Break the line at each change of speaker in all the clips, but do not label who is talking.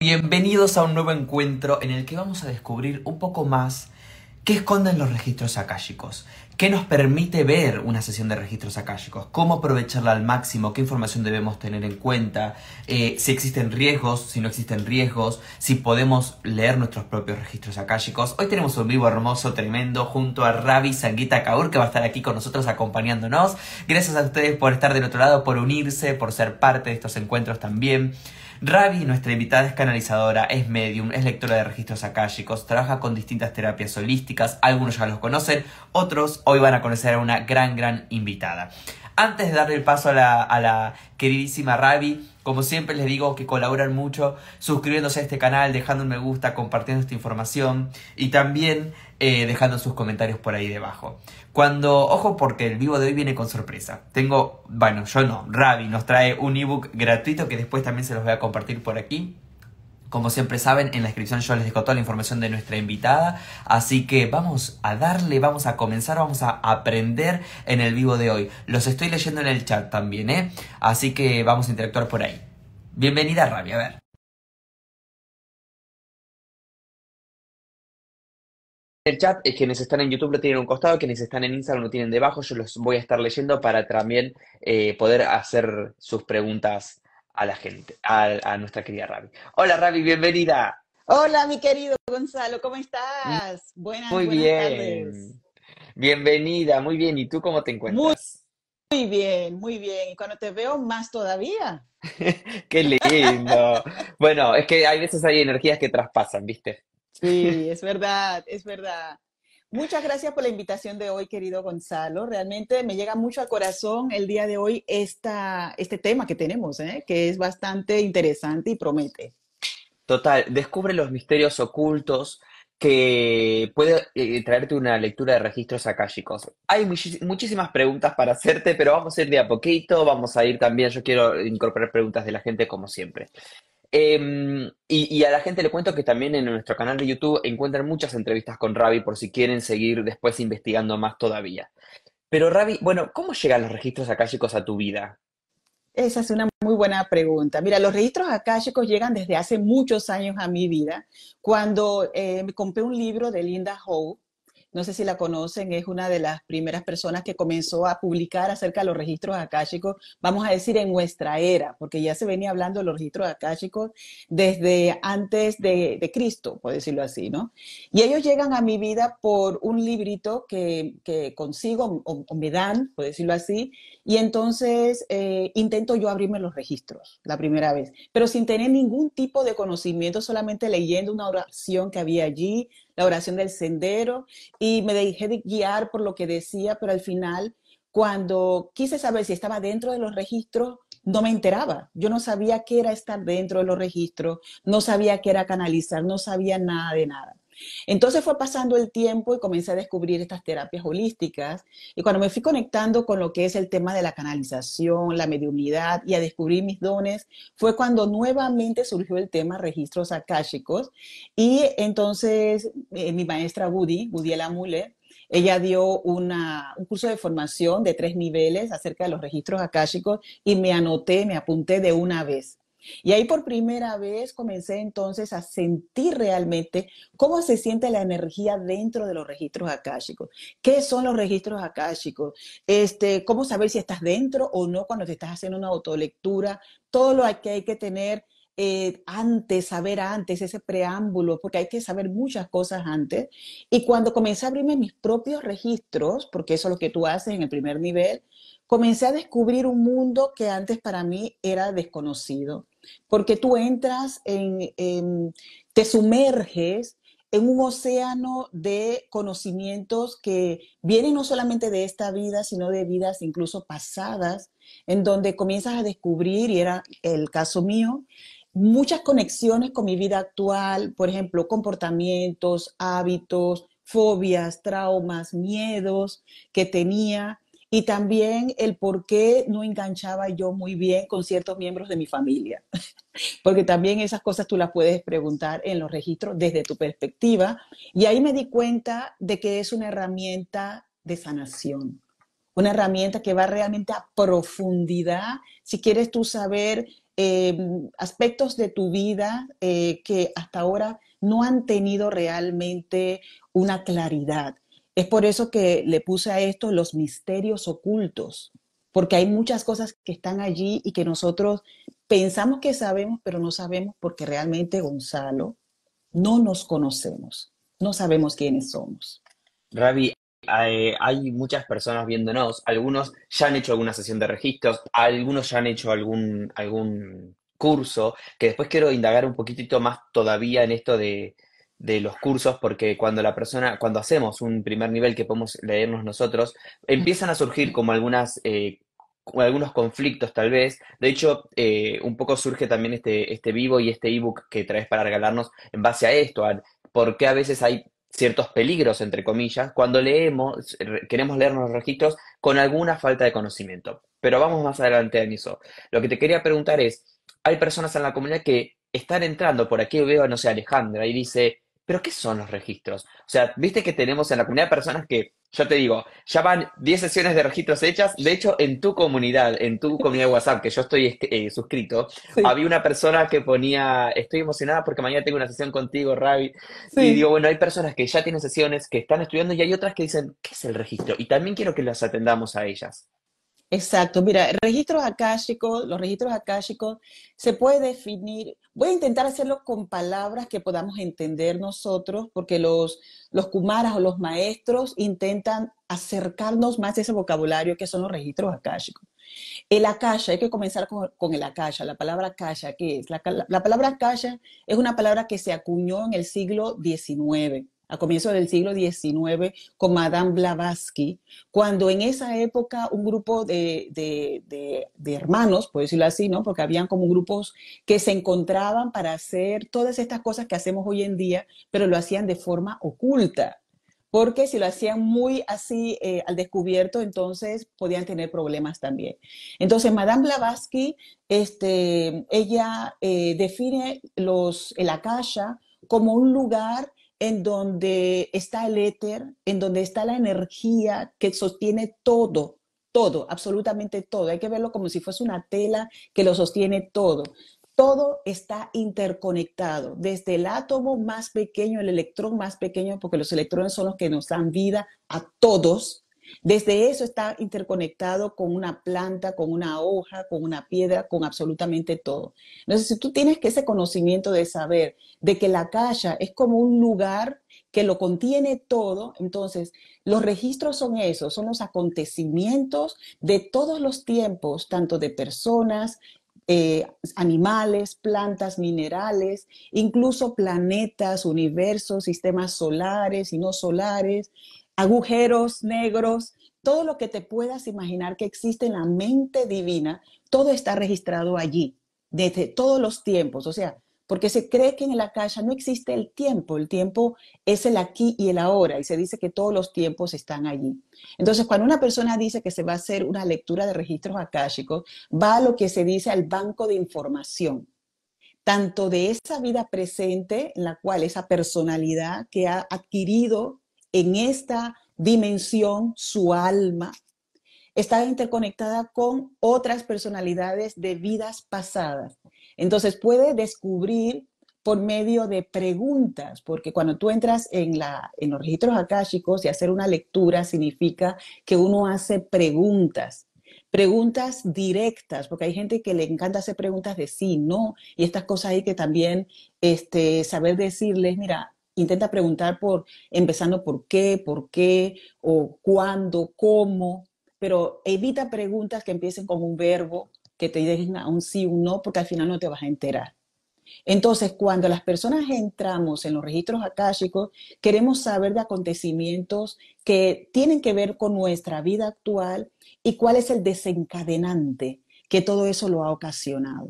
Bienvenidos a un nuevo encuentro en el que vamos a descubrir un poco más qué esconden los registros akáshicos, qué nos permite ver una sesión de registros akáshicos, cómo aprovecharla al máximo, qué información debemos tener en cuenta, si existen riesgos, si no existen riesgos, si podemos leer nuestros propios registros akáshicos. Hoy tenemos un vivo hermoso, tremendo, junto a Ravi Sangeeta Kaur, que va a estar aquí con nosotros acompañándonos. Gracias a ustedes por estar del otro lado, por unirse, por ser parte de estos encuentros también. Ravi, nuestra invitada, es canalizadora, es medium, es lectora de registros akáshicos, trabaja con distintas terapias holísticas, algunos ya los conocen, otros hoy van a conocer a una gran invitada. Antes de darle el paso a la queridísima Ravi, como siempre les digo que colaboran mucho suscribiéndose a este canal, dejando un me gusta, compartiendo esta información y también dejando sus comentarios por ahí debajo. Ojo porque el vivo de hoy viene con sorpresa. Ravi nos trae un ebook gratuito que después también se los voy a compartir por aquí. Como siempre saben, en la descripción yo les dejo toda la información de nuestra invitada. Así que vamos a darle, vamos a comenzar, vamos a aprender en el vivo de hoy. Los estoy leyendo en el chat también, ¿eh? Así que vamos a interactuar por ahí. Bienvenida, Ravi, a ver. El chat, quienes están en YouTube lo tienen a un costado, quienes están en Instagram lo tienen debajo. Yo los voy a estar leyendo para también poder hacer sus preguntas a la gente, a nuestra querida Ravi. Hola, Ravi, bienvenida.
Hola, mi querido Gonzalo, ¿cómo estás? Buenas,
Muy
buenas tardes.
bien. Bienvenida, muy bien. ¿Y tú cómo te
Muy,
encuentras?
muy bien, muy bien. Y cuando te veo, más todavía.
Qué lindo. Bueno, es que hay veces hay energías que traspasan, ¿viste?
Sí, es verdad, es verdad. Muchas gracias por la invitación de hoy, querido Gonzalo. Realmente me llega mucho al corazón el día de hoy este tema que tenemos, ¿eh? Que es bastante interesante y promete.
Total, descubre los misterios ocultos que puede traerte una lectura de registros akáshicos. Hay muchísimas preguntas para hacerte, pero vamos a ir de a poquito, vamos a ir también, yo quiero incorporar preguntas de la gente como siempre. Y a la gente le cuento que también en nuestro canal de YouTube encuentran muchas entrevistas con Ravi por si quieren seguir después investigando más todavía. Pero Ravi, bueno, ¿cómo llegan los registros akáshicos a tu vida?
Esa es una muy buena pregunta. Mira, los registros akáshicos llegan desde hace muchos años a mi vida, cuando me compré un libro de Linda Howe. No sé si la conocen, es una de las primeras personas que comenzó a publicar acerca de los registros akáshicos, vamos a decir en nuestra era, porque ya se venía hablando de los registros akáshicos desde antes de Cristo, por decirlo así, ¿no? Y ellos llegan a mi vida por un librito que consigo o me dan, por decirlo así, y entonces intento yo abrirme los registros la primera vez, pero sin tener ningún tipo de conocimiento, solamente leyendo una oración que había allí, la oración del sendero, y me dejé de guiar por lo que decía, pero al final, cuando quise saber si estaba dentro de los registros, no me enteraba. Yo no sabía qué era estar dentro de los registros, no sabía qué era canalizar, no sabía nada de nada. Entonces fue pasando el tiempo y comencé a descubrir estas terapias holísticas. Y cuando me fui conectando con lo que es el tema de la canalización, la mediunidad y a descubrir mis dones, fue cuando nuevamente surgió el tema registros akáshicos. Y entonces mi maestra Budiela Muller, ella dio un curso de formación de 3 niveles acerca de los registros akáshicos y me anoté, me apunté de una vez. Y ahí por primera vez comencé entonces a sentir realmente cómo se siente la energía dentro de los registros akáshicos. ¿Qué son los registros akáshicos? Cómo saber si estás dentro o no cuando te estás haciendo una autolectura. Todo lo que hay que tener antes, saber antes, ese preámbulo, porque hay que saber muchas cosas antes. Y cuando comencé a abrirme mis propios registros, porque eso es lo que tú haces en el primer nivel, comencé a descubrir un mundo que antes para mí era desconocido, porque tú entras te sumerges en un océano de conocimientos que vienen no solamente de esta vida, sino de vidas incluso pasadas, en donde comienzas a descubrir, y era el caso mío, muchas conexiones con mi vida actual, por ejemplo, comportamientos, hábitos, fobias, traumas, miedos que tenía, y también el por qué no enganchaba yo muy bien con ciertos miembros de mi familia, porque también esas cosas tú las puedes preguntar en los registros desde tu perspectiva, y ahí me di cuenta de que es una herramienta de sanación, una herramienta que va realmente a profundidad si quieres tú saber aspectos de tu vida que hasta ahora no han tenido realmente una claridad. Es por eso que le puse a esto los misterios ocultos, porque hay muchas cosas que están allí y que nosotros pensamos que sabemos, pero no sabemos porque realmente, Gonzalo, no nos conocemos, no sabemos quiénes somos.
Ravi, hay muchas personas viéndonos, algunos ya han hecho alguna sesión de registros, algunos ya han hecho algún curso, que después quiero indagar un poquitito más todavía en esto de los cursos, porque cuando la persona, cuando hacemos un primer nivel que podemos leernos nosotros, empiezan a surgir como como algunos conflictos tal vez. De hecho, un poco surge también este vivo y este ebook que traes para regalarnos en base a esto, a por qué a veces hay ciertos peligros, entre comillas, cuando leemos, queremos leernos los registros con alguna falta de conocimiento. Pero vamos más adelante en eso. Lo que te quería preguntar es, hay personas en la comunidad que están entrando, por aquí veo, no sé, Alejandra, y dice, ¿pero qué son los registros? O sea, viste que tenemos en la comunidad personas que, yo te digo, ya van 10 sesiones de registros hechas. De hecho, en tu comunidad de WhatsApp, que yo estoy suscrito,
Sí,
había una persona que ponía, estoy emocionada porque mañana tengo una sesión contigo, Ravi. Y digo,
sí.
bueno, hay personas que ya tienen sesiones, que están estudiando y hay otras que dicen, ¿qué es el registro? Y también quiero que las atendamos a ellas.
Exacto, mira, registros akáshicos, los registros akáshicos se puede definir, voy a intentar hacerlo con palabras que podamos entender nosotros, porque los kumaras o los maestros intentan acercarnos más a ese vocabulario que son los registros akáshicos. El akasha, hay que comenzar con el akasha, la palabra akasha, ¿qué es? La palabra akasha es una palabra que se acuñó en el siglo XIX, a comienzos del siglo XIX, con Madame Blavatsky, cuando en esa época un grupo de hermanos, por decirlo así, ¿no? Porque habían como grupos que se encontraban para hacer todas estas cosas que hacemos hoy en día, pero lo hacían de forma oculta, porque si lo hacían muy así al descubierto, entonces podían tener problemas también. Entonces, Madame Blavatsky, ella define el akasha como un lugar en donde está el éter, en donde está la energía que sostiene todo, todo, absolutamente todo. Hay que verlo como si fuese una tela que lo sostiene todo. Todo está interconectado, desde el átomo más pequeño, el electrón más pequeño, porque los electrones son los que nos dan vida a todos. Desde eso está interconectado con una planta, con una hoja, con una piedra, con absolutamente todo. Entonces, si tú tienes que ese conocimiento de saber de que la caja es como un lugar que lo contiene todo, entonces los registros son esos, son los acontecimientos de todos los tiempos, tanto de personas, animales, plantas, minerales, incluso planetas, universos, sistemas solares y no solares, agujeros negros, todo lo que te puedas imaginar que existe en la mente divina, todo está registrado allí, desde todos los tiempos. O sea, porque se cree que en la Akasha no existe el tiempo es el aquí y el ahora, y se dice que todos los tiempos están allí. Entonces, cuando una persona dice que se va a hacer una lectura de registros akáshicos, va a lo que se dice al banco de información, tanto de esa vida presente en la cual esa personalidad que ha adquirido en esta dimensión su alma está interconectada con otras personalidades de vidas pasadas. Entonces puede descubrir por medio de preguntas, porque cuando tú entras en los registros akáshicos y hacer una lectura significa que uno hace preguntas, preguntas directas, porque hay gente que le encanta hacer preguntas de sí, no, y estas cosas hay que también saber decirles, mira, intenta preguntar empezando por qué, o cuándo, cómo, pero evita preguntas que empiecen con un verbo, que te dejen a un sí, un no, porque al final no te vas a enterar. Entonces, cuando las personas entramos en los registros akáshicos, queremos saber de acontecimientos que tienen que ver con nuestra vida actual y cuál es el desencadenante que todo eso lo ha ocasionado.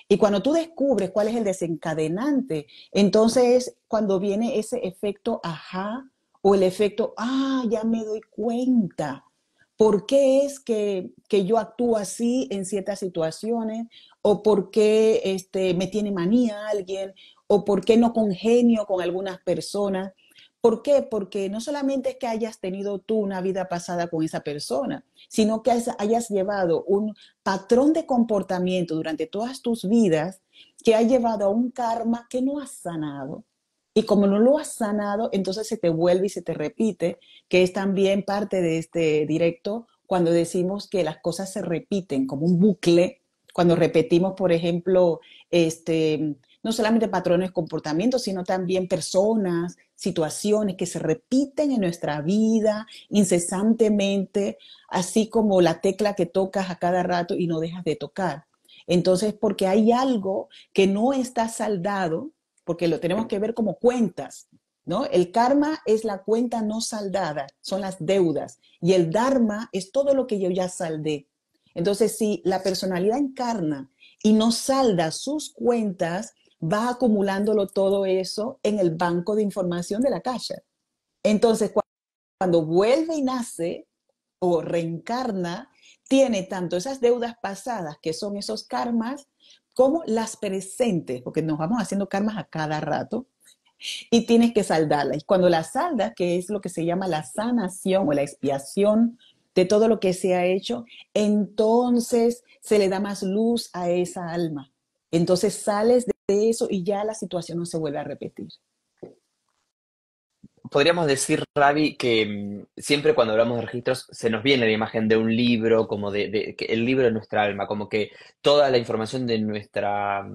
Y cuando tú descubres cuál es el desencadenante, entonces cuando viene ese efecto ajá o el efecto, ya me doy cuenta. ¿Por qué es que yo actúo así en ciertas situaciones? ¿O por qué me tiene manía alguien? ¿O por qué no congenio con algunas personas? ¿Por qué? Porque no solamente es que hayas tenido tú una vida pasada con esa persona, sino que hayas llevado un patrón de comportamiento durante todas tus vidas que ha llevado a un karma que no has sanado. Y como no lo has sanado, entonces se te vuelve y se te repite, que es también parte de este directo cuando decimos que las cosas se repiten como un bucle, cuando repetimos, por ejemplo, no solamente patrones de comportamiento, sino también personas, situaciones que se repiten en nuestra vida incesantemente, así como la tecla que tocas a cada rato y no dejas de tocar. Entonces, porque hay algo que no está saldado, porque lo tenemos que ver como cuentas, ¿no? El karma es la cuenta no saldada, son las deudas, y el dharma es todo lo que yo ya saldé. Entonces, si la personalidad encarna y no salda sus cuentas, va acumulándolo todo eso en el banco de información de la caja. Entonces, cuando vuelve y nace o reencarna, tiene tanto esas deudas pasadas, que son esos karmas, como las presentes, porque nos vamos haciendo karmas a cada rato, y tienes que saldarlas. Y cuando las saldas, que es lo que se llama la sanación o la expiación de todo lo que se ha hecho, entonces se le da más luz a esa alma. Entonces sales de eso y ya la situación no se vuelve a repetir.
Podríamos decir, Ravi, que siempre cuando hablamos de registros se nos viene la imagen de un libro, como que el libro de nuestra alma, como que toda la información de nuestra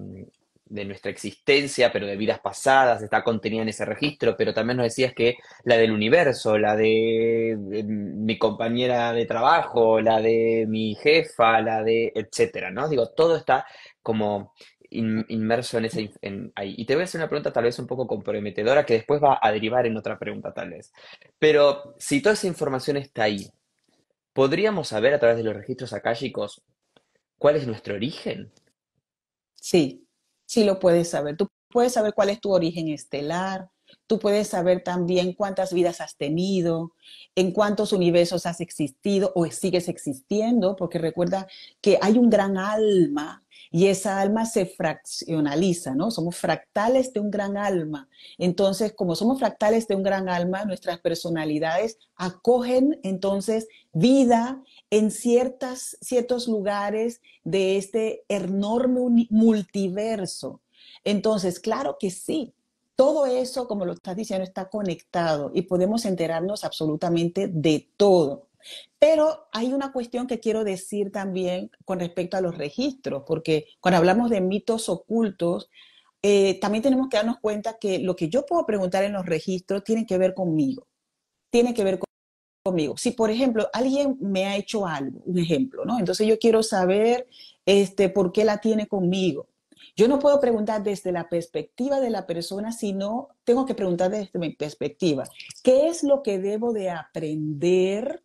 existencia, pero de vidas pasadas, está contenida en ese registro, pero también nos decías que la del universo, la de mi compañera de trabajo, la de mi jefa, la de etcétera, ¿no? Digo, todo está como inmerso en ahí. Y te voy a hacer una pregunta tal vez un poco comprometedora que después va a derivar en otra pregunta tal vez. Pero si toda esa información está ahí, ¿podríamos saber a través de los registros akáshicos cuál es nuestro origen?
Sí, sí lo puedes saber. Tú puedes saber cuál es tu origen estelar, tú puedes saber también cuántas vidas has tenido, en cuántos universos has existido o sigues existiendo, porque recuerda que hay un gran alma y esa alma se fraccionaliza, ¿no? Somos fractales de un gran alma. Entonces, como somos fractales de un gran alma, nuestras personalidades acogen entonces vida en ciertos lugares de este enorme multiverso. Entonces, claro que sí, todo eso, como lo estás diciendo, está conectado y podemos enterarnos absolutamente de todo. Pero hay una cuestión que quiero decir también con respecto a los registros, porque cuando hablamos de mitos ocultos, también tenemos que darnos cuenta que lo que yo puedo preguntar en los registros tiene que ver conmigo, tiene que ver conmigo. Si, por ejemplo, alguien me ha hecho algo, un ejemplo, ¿no? Entonces yo quiero saber por qué la tiene conmigo. Yo no puedo preguntar desde la perspectiva de la persona, sino tengo que preguntar desde mi perspectiva. ¿Qué es lo que debo de aprender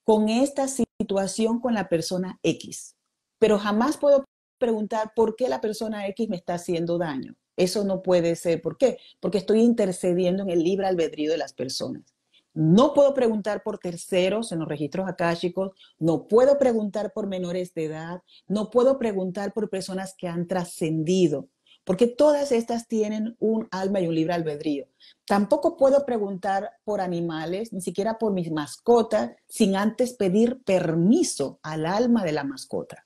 con esta situación con la persona X? Pero jamás puedo preguntar por qué la persona X me está haciendo daño. Eso no puede ser. ¿Por qué? Porque estoy intercediendo en el libre albedrío de las personas. No puedo preguntar por terceros en los registros akáshicos, no puedo preguntar por menores de edad, no puedo preguntar por personas que han trascendido, porque todas estas tienen un alma y un libre albedrío. Tampoco puedo preguntar por animales, ni siquiera por mis mascotas, sin antes pedir permiso al alma de la mascota.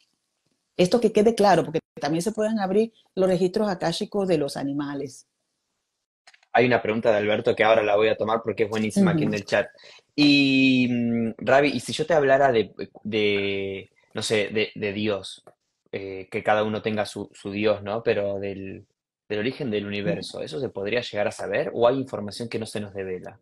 Esto que quede claro, porque también se pueden abrir los registros akáshicos de los animales.
Hay una pregunta de Alberto que ahora la voy a tomar porque es buenísima aquí
Ujú.
en el chat. Y, Ravi, y si yo te hablara no sé, de Dios, que cada uno tenga su Dios, ¿no? Pero del origen del universo, ¿eso se podría llegar a saber o hay información que no se nos devela?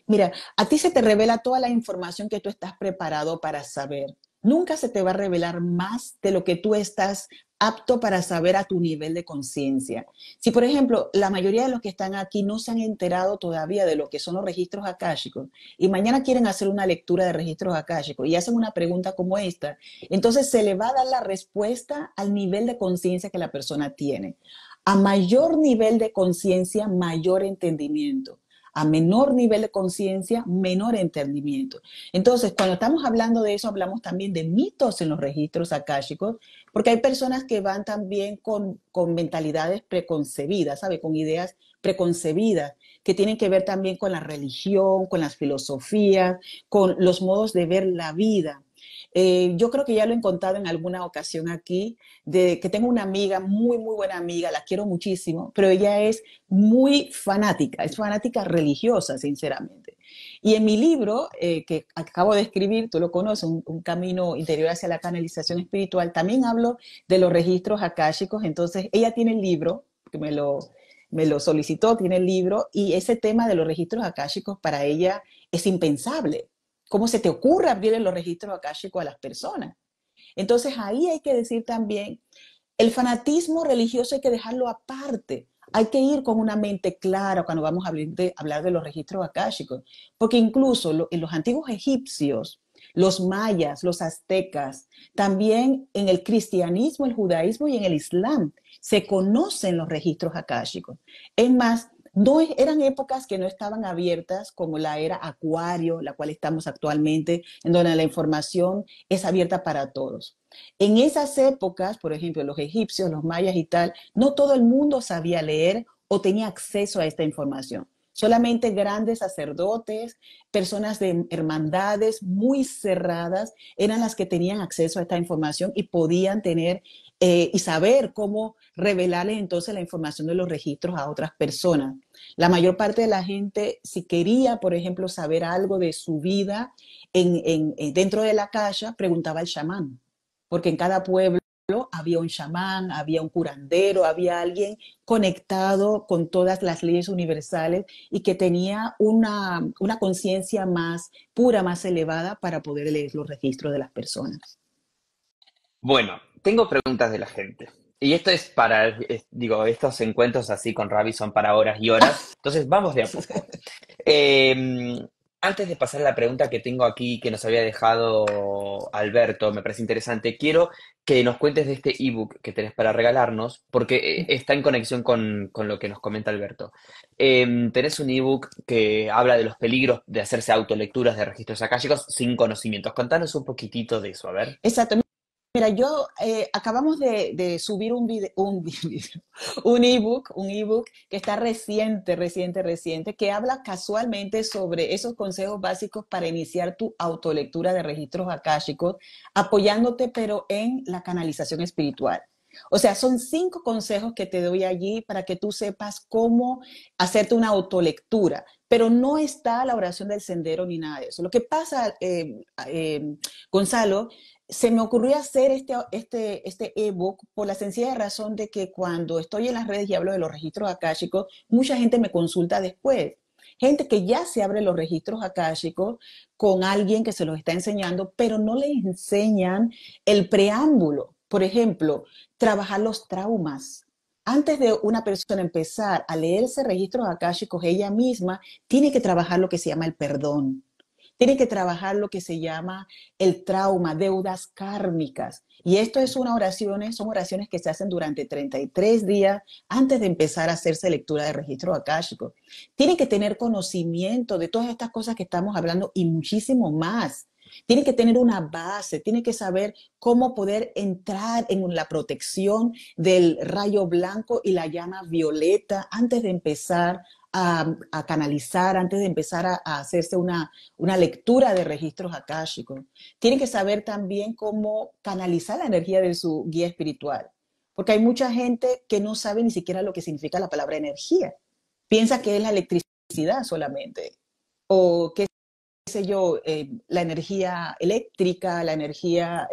Mira, a ti se te revela toda la información que tú estás preparado para saber. Nunca se te va a revelar más de lo que tú estás apto para saber a tu nivel de conciencia. Si, por ejemplo, la mayoría de los que están aquí no se han enterado todavía de lo que son los registros akáshicos y mañana quieren hacer una lectura de registros akáshicos y hacen una pregunta como esta, entonces se le va a dar la respuesta al nivel de conciencia que la persona tiene. A mayor nivel de conciencia, mayor entendimiento. A menor nivel de conciencia, menor entendimiento. Entonces, cuando estamos hablando de eso, hablamos también de mitos en los registros akáshicos, porque hay personas que van también con mentalidades preconcebidas, ¿sabe? Con ideas preconcebidas, que tienen que ver también con la religión, con las filosofías, con los modos de ver la vida. Yo creo que ya lo he contado en alguna ocasión aquí, de que tengo una amiga, muy, muy buena amiga, la quiero muchísimo, pero ella es fanática religiosa, sinceramente. Y en mi libro, que acabo de escribir, tú lo conoces, un camino interior hacia la canalización espiritual, también hablo de los registros akáshicos. Entonces, ella tiene el libro, que me lo solicitó, tiene el libro, y ese tema de los registros akáshicos para ella es impensable. ¿Cómo se te ocurre abrir los registros akáshicos a las personas? Entonces ahí hay que decir también, el fanatismo religioso hay que dejarlo aparte. Hay que ir con una mente clara cuando vamos a hablar de los registros akáshicos, porque incluso en los antiguos egipcios, los mayas, los aztecas, también en el cristianismo, el judaísmo y en el islam se conocen los registros akáshicos. Es más, no eran épocas que no estaban abiertas como la era Acuario, la cual estamos actualmente, en donde la información es abierta para todos. En esas épocas, por ejemplo, los egipcios, los mayas y tal, no todo el mundo sabía leer o tenía acceso a esta información. Solamente grandes sacerdotes, personas de hermandades muy cerradas, eran las que tenían acceso a esta información y podían tener y saber cómo revelarles entonces la información de los registros a otras personas. La mayor parte de la gente, si quería, por ejemplo, saber algo de su vida dentro de la calle, preguntaba al chamán, porque en cada pueblo había un chamán, había un curandero, había alguien conectado con todas las leyes universales y que tenía una conciencia más pura, más elevada para poder leer los registros de las personas.
Bueno, tengo preguntas de la gente. Y esto es para, digo, estos encuentros así con Ravi son para horas y horas. Entonces, vamos de a poco. Eh, Antes de pasar a la pregunta que tengo aquí, que nos había dejado Alberto, me parece interesante, quiero que nos cuentes de este ebook que tenés para regalarnos, porque está en conexión con lo que nos comenta Alberto. Tenés un ebook que habla de los peligros de hacerse autolecturas de registros akáshicos sin conocimientos. Contanos un poquitito de eso, a ver.
Exacto. Mira, yo acabamos de subir un ebook que está reciente, que habla casualmente sobre esos consejos básicos para iniciar tu autolectura de registros akáshicos, apoyándote pero en la canalización espiritual. O sea, son 5 consejos que te doy allí para que tú sepas cómo hacerte una autolectura, pero no está la oración del sendero ni nada de eso. Lo que pasa, Gonzalo, se me ocurrió hacer este ebook por la sencilla razón de que cuando estoy en las redes y hablo de los registros akáshicos, mucha gente me consulta después. Gente que ya se abre los registros akáshicos con alguien que se los está enseñando, pero no les enseñan el preámbulo. Por ejemplo, trabajar los traumas. Antes de una persona empezar a leerse registros akáshicos, ella misma tiene que trabajar lo que se llama el perdón. Tiene que trabajar lo que se llama el trauma, deudas kármicas. Y esto es son oraciones que se hacen durante 33 días antes de empezar a hacerse lectura de registro akáshico. Tienen que tener conocimiento de todas estas cosas que estamos hablando y muchísimo más. Tienen que tener una base, tienen que saber cómo poder entrar en la protección del rayo blanco y la llama violeta antes de empezar a canalizar, antes de empezar a hacerse una lectura de registros akáshicos. Tienen que saber también cómo canalizar la energía de su guía espiritual, porque hay mucha gente que no sabe ni siquiera lo que significa la palabra energía. Piensa que es la electricidad solamente, o qué sé yo, la energía eléctrica, la energía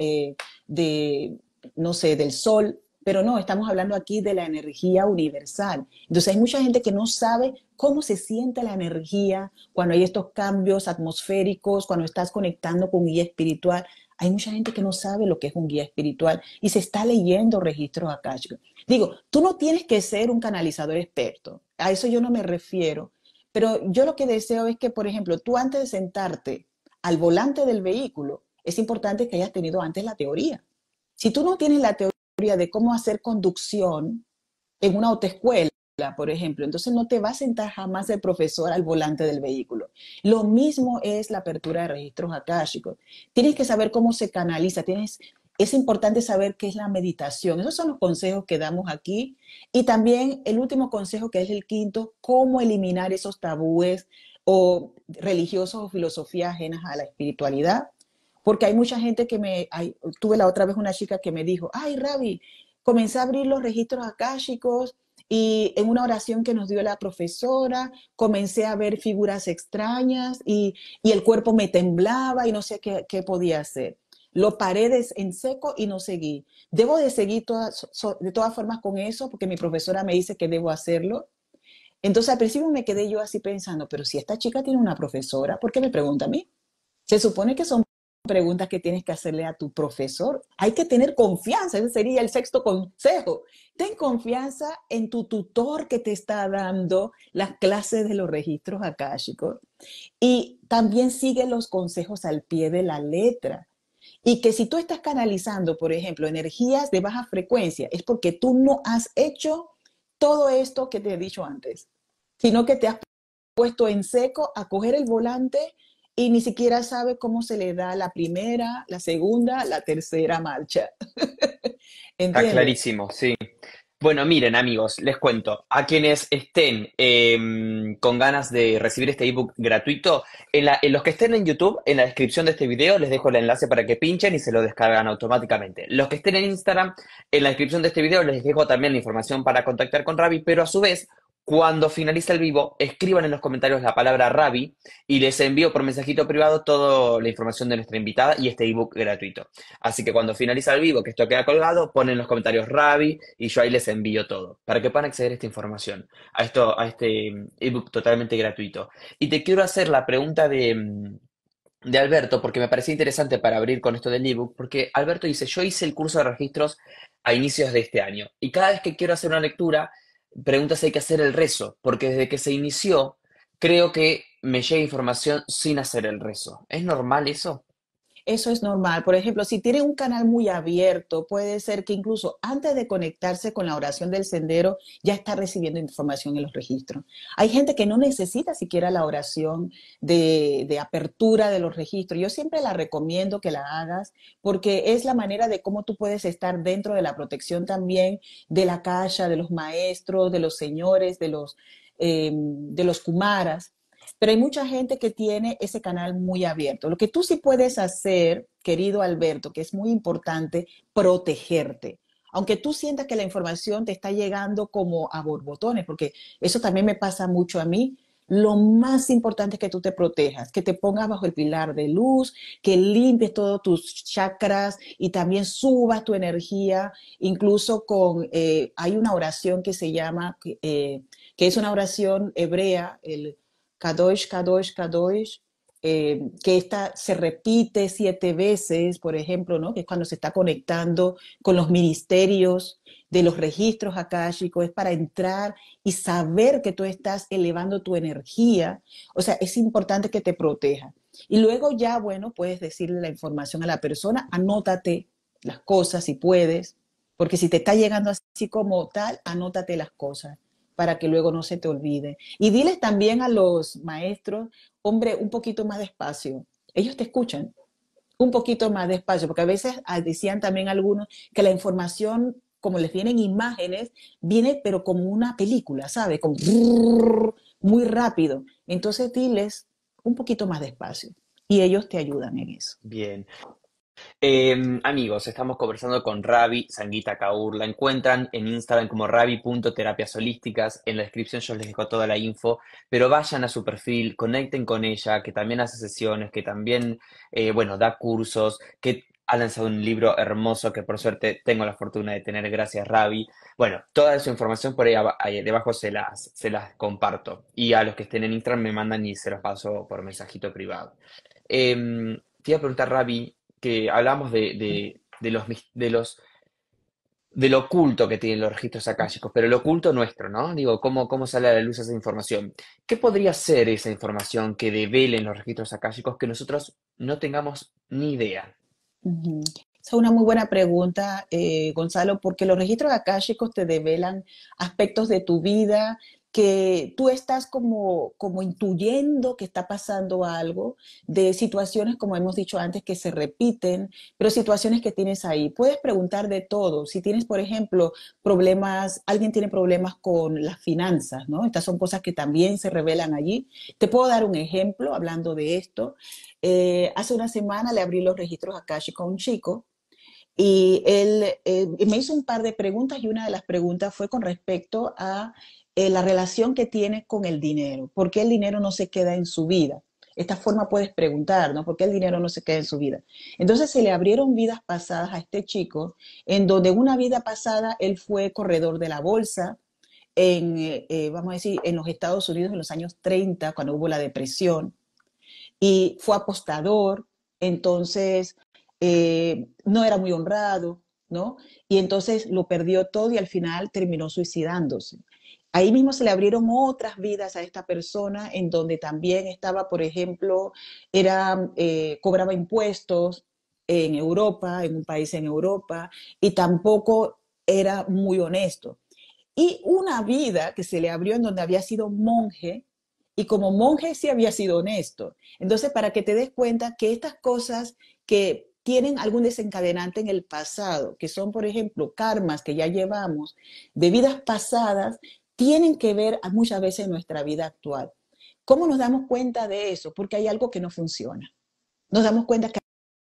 no sé, del sol, pero no, estamos hablando aquí de la energía universal. Entonces hay mucha gente que no sabe cómo se siente la energía cuando hay estos cambios atmosféricos, cuando estás conectando con un guía espiritual. Hay mucha gente que no sabe lo que es un guía espiritual y se está leyendo registros akáshicos. Digo, tú no tienes que ser un canalizador experto, a eso yo no me refiero, pero yo lo que deseo es que, por ejemplo, tú antes de sentarte al volante del vehículo, es importante que hayas tenido antes la teoría. Si tú no tienes la teoría de cómo hacer conducción en una autoescuela, por ejemplo, entonces no te va a sentar jamás el profesor al volante del vehículo. Lo mismo es la apertura de registros akáshicos. Tienes que saber cómo se canaliza, es importante saber qué es la meditación. Esos son los consejos que damos aquí. Y también el último consejo, que es el quinto, cómo eliminar esos tabúes o religiosos o filosofías ajenas a la espiritualidad. Porque hay mucha gente tuve la otra vez una chica que me dijo, ay, Ravi, comencé a abrir los registros akáshicos y en una oración que nos dio la profesora, comencé a ver figuras extrañas y el cuerpo me temblaba y no sé qué podía hacer. Lo paré en seco y no seguí. Debo de seguir de todas formas con eso porque mi profesora me dice que debo hacerlo. Entonces al principio me quedé yo así pensando, pero si esta chica tiene una profesora, ¿por qué me pregunta a mí? Se supone que son preguntas que tienes que hacerle a tu profesor. Hay que tener confianza, ese sería el sexto consejo. Ten confianza en tu tutor que te está dando las clases de los registros akáshicos y también sigue los consejos al pie de la letra. Y que si tú estás canalizando, por ejemplo, energías de baja frecuencia, es porque tú no has hecho todo esto que te he dicho antes, sino que te has puesto en seco a coger el volante y ni siquiera sabe cómo se le da la primera, la segunda, la tercera marcha.
Está
¿Entiendes?
clarísimo, sí. Bueno, miren amigos, les cuento, a quienes estén con ganas de recibir este ebook gratuito, en los que estén en YouTube, en la descripción de este video les dejo el enlace para que pinchen y se lo descargan automáticamente. Los que estén en Instagram, en la descripción de este video les dejo también la información para contactar con Ravi, pero a su vez, cuando finalice el vivo, escriban en los comentarios la palabra Ravi y les envío por mensajito privado toda la información de nuestra invitada y este ebook gratuito. Así que cuando finaliza el vivo, que esto queda colgado, ponen en los comentarios Ravi y yo ahí les envío todo para que puedan acceder a esta información, a este ebook totalmente gratuito. Y te quiero hacer la pregunta de Alberto, porque me parecía interesante para abrir con esto del ebook, porque Alberto dice, yo hice el curso de registros a inicios de este año y cada vez que quiero hacer una lectura, pregunta si hay que hacer el rezo, porque desde que se inició, creo que me llega información sin hacer el rezo. ¿Es normal eso?
Eso es normal. Por ejemplo, si tiene un canal muy abierto, puede ser que incluso antes de conectarse con la oración del sendero, ya está recibiendo información en los registros. Hay gente que no necesita siquiera la oración de apertura de los registros. Yo siempre la recomiendo que la hagas porque es la manera de cómo tú puedes estar dentro de la protección también de la kasha, de los maestros, de los señores, de los kumaras. Pero hay mucha gente que tiene ese canal muy abierto. Lo que tú sí puedes hacer, querido Alberto, que es muy importante, protegerte. Aunque tú sientas que la información te está llegando como a borbotones, porque eso también me pasa mucho a mí, lo más importante es que tú te protejas, que te pongas bajo el pilar de luz, que limpies todos tus chakras y también subas tu energía, incluso hay una oración que se llama, que es una oración hebrea, el Kadosh, Kadosh, Kadosh, que esta se repite 7 veces, por ejemplo, ¿no? Que es cuando se está conectando con los ministerios de los registros akáshicos, es para entrar y saber que tú estás elevando tu energía. O sea, es importante que te proteja. Y luego ya, bueno, puedes decirle la información a la persona, anótate las cosas si puedes, porque si te está llegando así como tal, anótate las cosas para que luego no se te olvide. Y diles también a los maestros, hombre, un poquito más despacio. Ellos te escuchan un poquito más despacio, porque a veces decían también algunos que la información, como les vienen imágenes, viene pero como una película, ¿sabes? Como muy rápido. Entonces diles un poquito más despacio y ellos te ayudan en eso.
Bien. Amigos, estamos conversando con Ravi Sangeeta Kaur. La encuentran en Instagram como ravi.terapias holísticas. En la descripción yo les dejo toda la info, pero vayan a su perfil, conecten con ella, que también hace sesiones, que también, bueno, da cursos, que ha lanzado un libro hermoso que por suerte tengo la fortuna de tener, gracias Ravi. Bueno, toda esa información por ahí debajo se las comparto. Y a los que estén en Instagram me mandan y se los paso por mensajito privado. Te iba a preguntar, Ravi, que hablamos de lo oculto que tienen los registros akáshicos, pero lo oculto nuestro, ¿no? Digo, ¿cómo sale a la luz esa información? ¿Qué podría ser esa información que develen los registros akáshicos que nosotros no tengamos ni idea?
Uh -huh. Es una muy buena pregunta, Gonzalo, porque los registros akáshicos te develan aspectos de tu vida que tú estás como intuyendo que está pasando algo, de situaciones, como hemos dicho antes, que se repiten, pero situaciones que tienes ahí. Puedes preguntar de todo. Si tienes, por ejemplo, problemas, alguien tiene problemas con las finanzas, ¿no? Estas son cosas que también se revelan allí. Te puedo dar un ejemplo hablando de esto. Hace una semana le abrí los registros akáshicos a un chico y él me hizo un par de preguntas y una de las preguntas fue con respecto a la relación que tiene con el dinero. ¿Por qué el dinero no se queda en su vida? Esta forma puedes preguntar, ¿no? ¿Por qué el dinero no se queda en su vida? Entonces se le abrieron vidas pasadas a este chico, en donde en una vida pasada él fue corredor de la bolsa, vamos a decir, en los Estados Unidos en los años 30, cuando hubo la depresión, y fue apostador, entonces no era muy honrado, ¿no? Y entonces lo perdió todo y al final terminó suicidándose. Ahí mismo se le abrieron otras vidas a esta persona en donde también estaba, por ejemplo, cobraba impuestos en Europa, en un país en Europa, y tampoco era muy honesto. Y una vida que se le abrió en donde había sido monje, y como monje sí había sido honesto. Entonces, para que te des cuenta que estas cosas que tienen algún desencadenante en el pasado, que son, por ejemplo, karmas que ya llevamos de vidas pasadas, tienen que ver muchas veces en nuestra vida actual. ¿Cómo nos damos cuenta de eso? Porque hay algo que no funciona. Nos damos cuenta que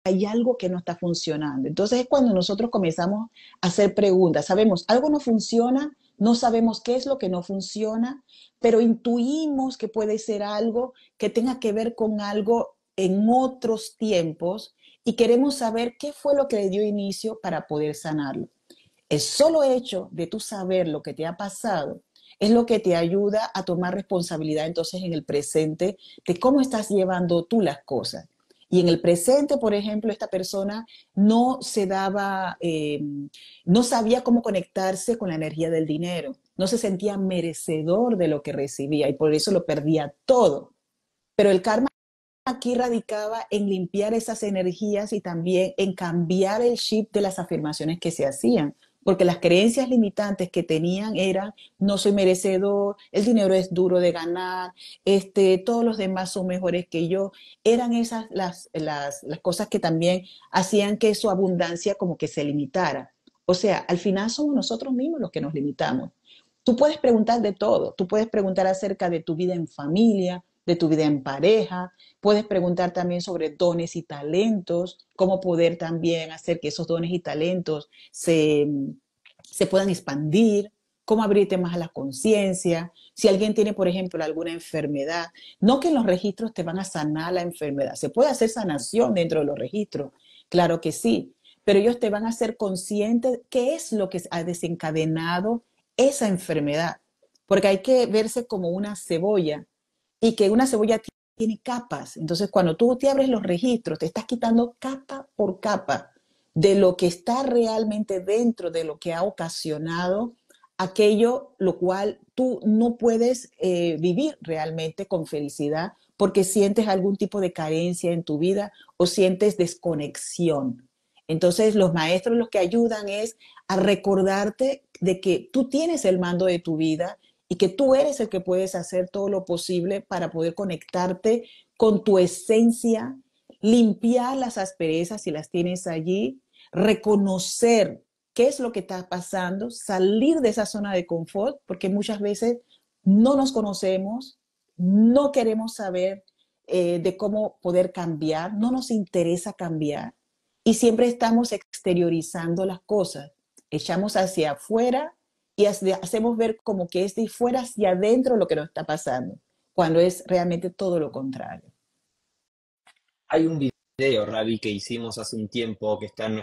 hay algo que no está funcionando. Entonces es cuando nosotros comenzamos a hacer preguntas. Sabemos, algo no funciona, no sabemos qué es lo que no funciona, pero intuimos que puede ser algo que tenga que ver con algo en otros tiempos y queremos saber qué fue lo que le dio inicio para poder sanarlo. El solo hecho de tú saber lo que te ha pasado es lo que te ayuda a tomar responsabilidad entonces en el presente de cómo estás llevando tú las cosas. Y en el presente, por ejemplo, esta persona no se daba, no sabía cómo conectarse con la energía del dinero, no se sentía merecedor de lo que recibía y por eso lo perdía todo. Pero el karma aquí radicaba en limpiar esas energías y también en cambiar el chip de las afirmaciones que se hacían, porque las creencias limitantes que tenían eran no soy merecedor, el dinero es duro de ganar, todos los demás son mejores que yo. Eran esas las cosas que también hacían que su abundancia como que se limitara. O sea, al final somos nosotros mismos los que nos limitamos. Tú puedes preguntar de todo, tú puedes preguntar acerca de tu vida en familia, de tu vida en pareja, puedes preguntar también sobre dones y talentos, cómo poder también hacer que esos dones y talentos se puedan expandir, cómo abrirte más a la conciencia. Si alguien tiene, por ejemplo, alguna enfermedad, no que en los registros te van a sanar la enfermedad, se puede hacer sanación dentro de los registros, claro que sí, pero ellos te van a hacer consciente qué es lo que ha desencadenado esa enfermedad, porque hay que verse como una cebolla y que una cebolla tiene capas. Entonces, cuando tú te abres los registros, te estás quitando capa por capa de lo que está realmente dentro de lo que ha ocasionado aquello, lo cual tú no puedes vivir realmente con felicidad porque sientes algún tipo de carencia en tu vida o sientes desconexión. Entonces, los maestros los que ayudan es a recordarte de que tú tienes el mando de tu vida y que tú eres el que puedes hacer todo lo posible para poder conectarte con tu esencia, limpiar las asperezas si las tienes allí, reconocer qué es lo que está pasando, salir de esa zona de confort, porque muchas veces no nos conocemos, no queremos saber de cómo poder cambiar, no nos interesa cambiar y siempre estamos exteriorizando las cosas, echamos hacia afuera y hacemos ver como que es de fuera hacia adentro lo que nos está pasando, cuando es realmente todo lo contrario.
Hay un video, Ravi, que hicimos hace un tiempo que está en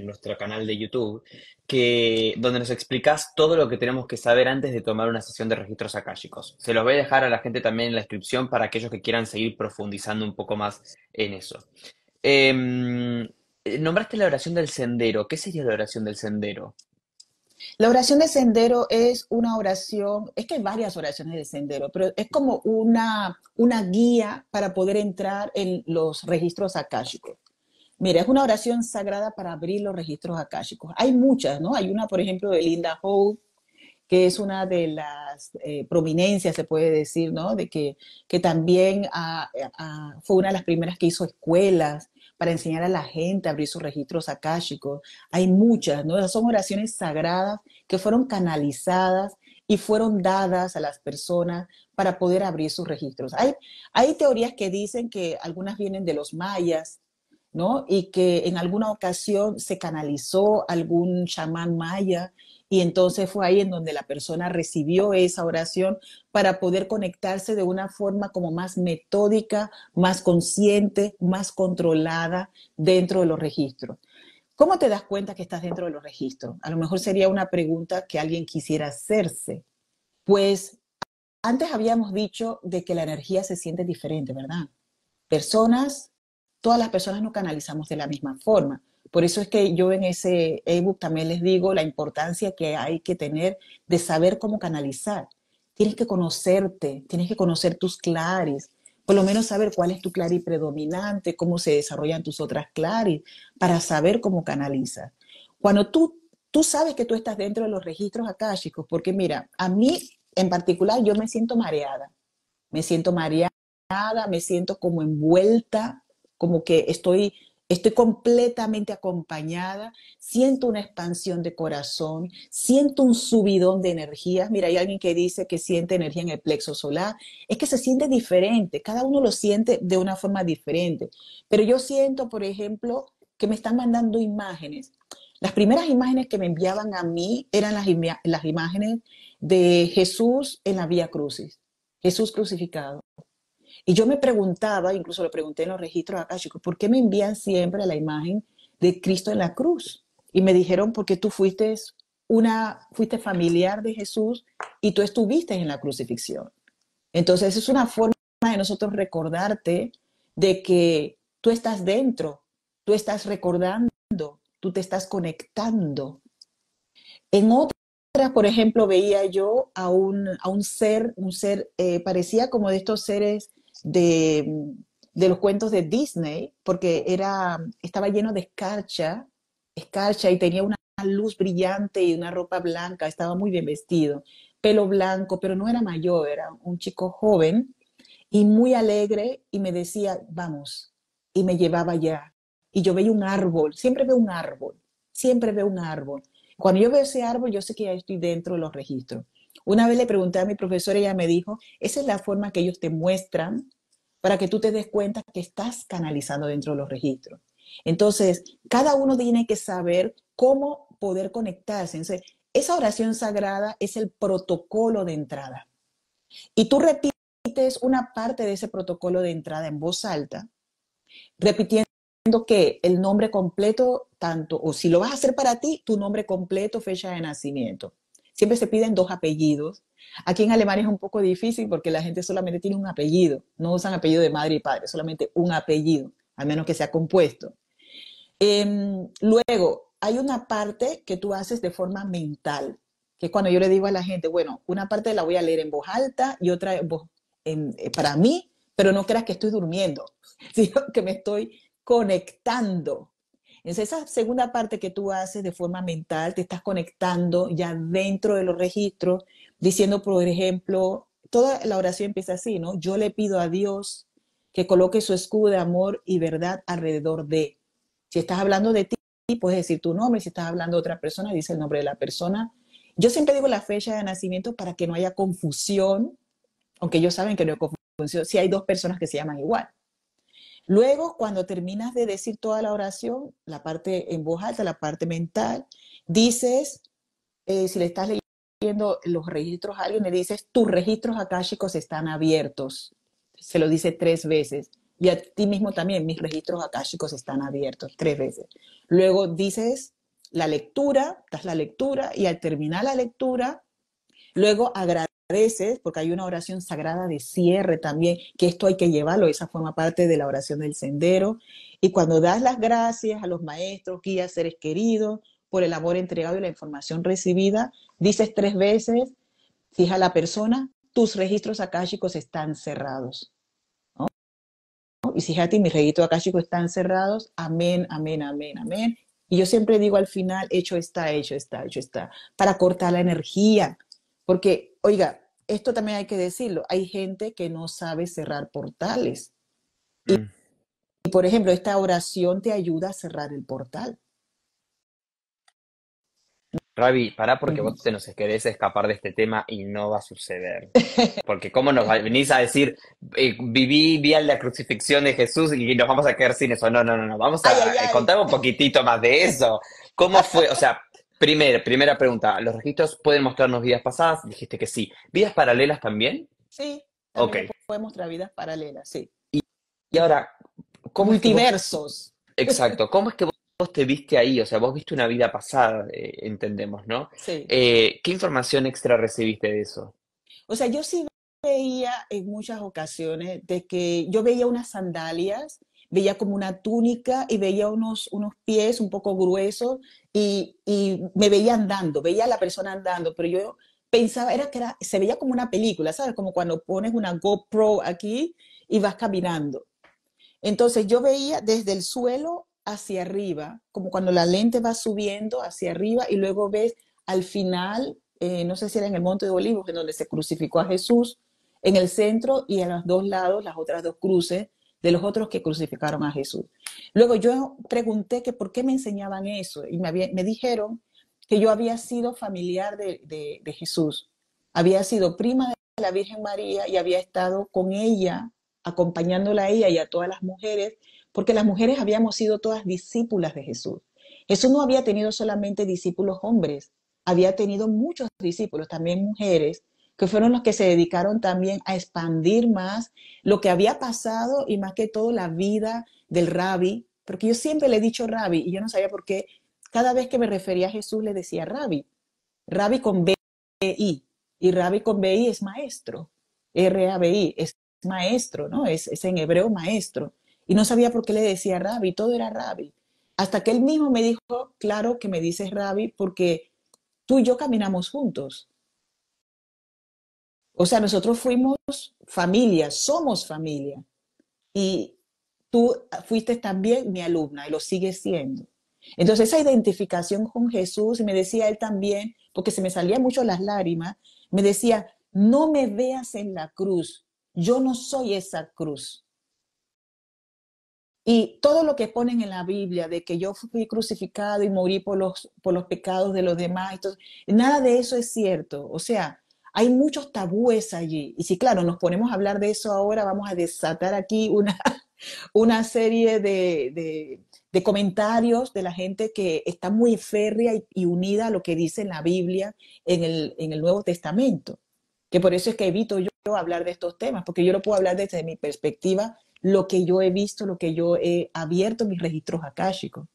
nuestro canal de YouTube, donde nos explicás todo lo que tenemos que saber antes de tomar una sesión de registros akáshicos. Se los voy a dejar a la gente también en la descripción para aquellos que quieran seguir profundizando un poco más en eso. Nombraste la oración del sendero. ¿Qué sería la oración del sendero?
La oración de sendero es una oración, es que hay varias oraciones de sendero, pero es como una guía para poder entrar en los registros akáshicos. Mira, es una oración sagrada para abrir los registros akáshicos. Hay muchas, ¿no? Hay una, por ejemplo, de Linda Howe, que es una de las prominencias, se puede decir, ¿no? Que también fue una de las primeras que hizo escuelas para enseñar a la gente a abrir sus registros akáshicos. Hay muchas, ¿no? Son oraciones sagradas que fueron canalizadas y fueron dadas a las personas para poder abrir sus registros. Hay teorías que dicen que algunas vienen de los mayas, ¿no? Y que en alguna ocasión se canalizó algún chamán maya y entonces fue ahí en donde la persona recibió esa oración para poder conectarse de una forma como más metódica, más consciente, más controlada dentro de los registros. ¿Cómo te das cuenta que estás dentro de los registros? A lo mejor sería una pregunta que alguien quisiera hacerse. Pues antes habíamos dicho de que la energía se siente diferente, ¿verdad? Personas, todas las personas no canalizamos de la misma forma. Por eso es que yo en ese ebook también les digo la importancia que hay que tener de saber cómo canalizar. Tienes que conocerte, tienes que conocer tus claris, por lo menos saber cuál es tu clari predominante, cómo se desarrollan tus otras claris, para saber cómo canalizas. Cuando tú sabes que tú estás dentro de los registros akáshicos, porque mira, a mí en particular yo me siento mareada, me siento como envuelta, como que estoy completamente acompañada, siento una expansión de corazón, siento un subidón de energías. Mira, hay alguien que dice que siente energía en el plexo solar, es que se siente diferente, cada uno lo siente de una forma diferente, pero yo siento, por ejemplo, que me están mandando imágenes. Las primeras imágenes que me enviaban a mí eran las imágenes de Jesús en la Vía Crucis, Jesús crucificado. Y yo me preguntaba, incluso lo pregunté en los registros acá, chicos, ¿por qué me envían siempre la imagen de Cristo en la cruz? Y me dijeron, porque tú fuiste familiar de Jesús y tú estuviste en la crucifixión. Entonces es una forma de nosotros recordarte de que tú estás dentro, tú estás recordando, tú te estás conectando. En otras, por ejemplo, veía yo un ser parecía como de estos seres de, de los cuentos de Disney, porque estaba lleno de escarcha y tenía una luz brillante y una ropa blanca, estaba muy bien vestido, pelo blanco, pero no era mayor, era un chico joven y muy alegre y me decía, vamos, y me llevaba allá. Y yo veía un árbol, siempre veo un árbol, siempre veo un árbol. Cuando yo veo ese árbol, yo sé que ya estoy dentro de los registros. Una vez le pregunté a mi profesora y ella me dijo, esa es la forma que ellos te muestran para que tú te des cuenta que estás canalizando dentro de los registros. Entonces, cada uno tiene que saber cómo poder conectarse. Entonces, esa oración sagrada es el protocolo de entrada. Y tú repites una parte de ese protocolo de entrada en voz alta, repitiendo que el nombre completo, tanto, o si lo vas a hacer para ti, tu nombre completo, fecha de nacimiento. Siempre se piden 2 apellidos. Aquí en Alemania es un poco difícil porque la gente solamente tiene un apellido. No usan apellido de madre y padre, solamente un apellido, a menos que sea compuesto. Luego, hay una parte que tú haces de forma mental, que es cuando yo le digo a la gente, bueno, una parte la voy a leer en voz alta y otra para mí, pero no creas que estoy durmiendo, sino que me estoy conectando. Entonces, esa segunda parte que tú haces de forma mental, te estás conectando ya dentro de los registros, diciendo, por ejemplo, toda la oración empieza así, ¿no? Yo le pido a Dios que coloque su escudo de amor y verdad alrededor de. Si estás hablando de ti, puedes decir tu nombre. Si estás hablando de otra persona, dice el nombre de la persona. Yo siempre digo la fecha de nacimiento para que no haya confusión, aunque ellos saben que no hay confusión si hay 2 personas que se llaman igual. Luego, cuando terminas de decir toda la oración, la parte en voz alta, la parte mental, dices, si le estás leyendo los registros a alguien, le dices, tus registros akáshicos están abiertos. Se lo dice 3 veces. Y a ti mismo también, mis registros akáshicos están abiertos 3 veces. Luego dices la lectura, das la lectura y al terminar la lectura, luego agradeces, porque hay una oración sagrada de cierre también, que esto hay que llevarlo, esa forma parte de la oración del sendero. Y cuando das las gracias a los maestros, guías, seres queridos, por el amor entregado y la información recibida, dices 3 veces, fija la persona, tus registros akáshicos están cerrados. ¿No? Y fíjate, mis registros akáshicos están cerrados, amén, amén, amén, amén. Y yo siempre digo al final, hecho está, hecho está, hecho está, para cortar la energía. Porque, oiga, esto también hay que decirlo, hay gente que no sabe cerrar portales.
Mm.
Y, por ejemplo, esta oración te ayuda a cerrar el portal.
Ravi, pará porque
Ujú.
vos te nos querés escapar de este tema y no va a suceder. Porque cómo venís a decir, vi a la crucifixión de Jesús y nos vamos a quedar sin eso. No, no, no, no. Vamos
Ay,
a
ay, ay.
contar un poquitito más de eso. ¿Cómo fue? O sea, primera pregunta. ¿Los registros pueden mostrarnos vidas pasadas? Dijiste que sí. ¿Vidas paralelas también?
Sí,
Ok.
también le puede mostrar vidas paralelas, sí.
Y ahora, ¿cómo es que vos,
Multiversos.
exacto, cómo es que vos te viste ahí? O sea, vos viste una vida pasada, entendemos, ¿no?
Sí.
¿Qué información extra recibiste de eso?
O sea, yo sí veía en muchas ocasiones de que yo veía unas sandalias, veía como una túnica y veía unos pies un poco gruesos y me veía andando, veía a la persona andando, pero yo pensaba se veía como una película, ¿sabes? Como cuando pones una GoPro aquí y vas caminando. Entonces yo veía desde el suelo hacia arriba, como cuando la lente va subiendo hacia arriba y luego ves al final, no sé si era en el Monte de Olivos, en donde se crucificó a Jesús, en el centro y a los dos lados las otras dos cruces de los otros que crucificaron a Jesús. Luego yo pregunté que por qué me enseñaban eso y me dijeron que yo había sido familiar de Jesús, había sido prima de la Virgen María y había estado con ella acompañándola a ella y a todas las mujeres, porque las mujeres habíamos sido todas discípulas de Jesús. Jesús no había tenido solamente discípulos hombres, había tenido muchos discípulos, también mujeres, que fueron los que se dedicaron también a expandir más lo que había pasado y más que todo la vida del rabí, porque yo siempre le he dicho rabí y yo no sabía por qué cada vez que me refería a Jesús le decía rabí, rabí con B-I, y rabí con B-I es maestro, R-A-B-I, es maestro, ¿no? Es en hebreo maestro. Y no sabía por qué le decía rabí, todo era rabí. Hasta que él mismo me dijo, claro que me dices rabí porque tú y yo caminamos juntos. O sea, nosotros fuimos familia, somos familia. Y tú fuiste también mi alumna y lo sigues siendo. Entonces esa identificación con Jesús, y me decía él también, porque se me salían mucho las lágrimas, me decía, no me veas en la cruz, yo no soy esa cruz. Y todo lo que ponen en la Biblia de que yo fui crucificado y morí por los pecados de los demás, entonces, nada de eso es cierto. O sea, hay muchos tabúes allí. Y si, claro, nos ponemos a hablar de eso ahora, vamos a desatar aquí una serie de comentarios de la gente que está muy férrea y unida a lo que dice en la Biblia, en el Nuevo Testamento. Que por eso es que evito yo hablar de estos temas, porque yo lo puedo hablar desde mi perspectiva, lo que yo he visto, lo que yo he abierto mis registros akáshicos.